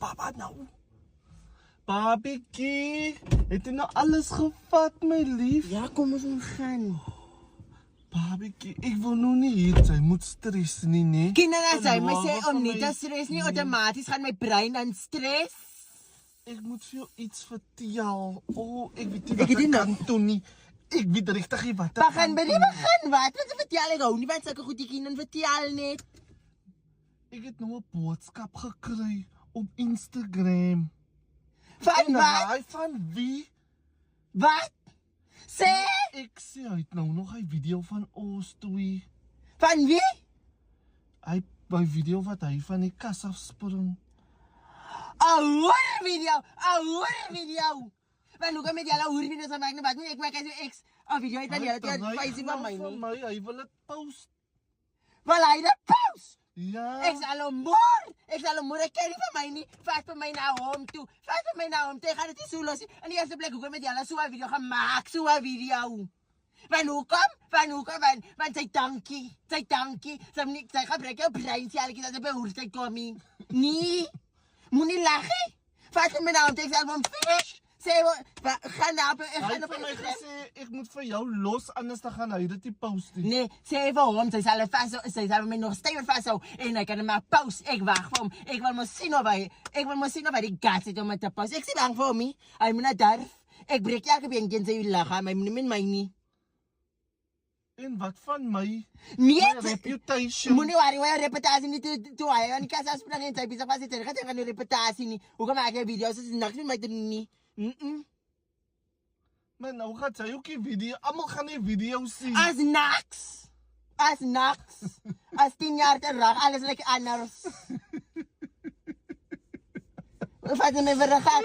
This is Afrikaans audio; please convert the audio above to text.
Papa nou. Babiekie, het jy nou alles gevat, my lief? Ja, kom ons gaan. Babiekie, ek wil nou nie hier sy moet stres nie, nee. Kinders, my sê om nie te stres nie, outomaties gaan my brein dan stres. Ek moet vir jou iets vertel. Ek weet nie wat ek kan doen nie. Ek weet regtig nie wat. Begin by die begin, wat jy vertel, ek hou nie van sulke goedjies en vertel net. Ek het nou 'n boodskap gekry op Instagram. Van wat? Van wie? Wat? Sê? Ek sê hy het nou nog 'n video van ons twee. Van wie? Hy by video wat hy van die kas afspring. 'n hoor video. Maar hoe kom met julle hoor video's aan my nou wat nie ek maak as jy X 'n video het van julle het Facebook van my nie. Hy wil dit post. Wil hy dit post? Ja. Ek sal hom moer, ek ken nie van my nie. Vat vir my na hom toe. Ek gaan dit nie so los nie. In die eerste plek hoekom met julle so 'n video gemaak, so 'n video. Van hoekom? Want sy dankie. Sy gebruik jou brein selfs as jy by hoërtyd kom nie. Nee. Moenie lag nie. Vat vir my na hom toe, ek sal hom finish. Sê, gaan na Hy het vir my gesê, ek moet vir jou los, anders dan gaan hy dit nie post nie. Nee, sê vir hom, sy sal my nog steeds vashou en hy kan hom maar post. Ek wag vir hom. Ek wil mos sien of hy die gas het om het te post. Ek sê bang vir hom, hy moet na durf. Ek breek elke been teen sy liggaam, hy moet nie met my nie. En wat van my? Nee, My reputation. moenie worry oor jou reputasie nie toe hy aan die kas afspring en sy besig was dit gaan gaan die reputasie nie. Hoekom maak jy video's as niks met my doen nie? Maar nou gaan sy ook die video, almal gaan die video sien. As niks. As 10 jaar terug, alles lyk anders. Wat het my vergaan?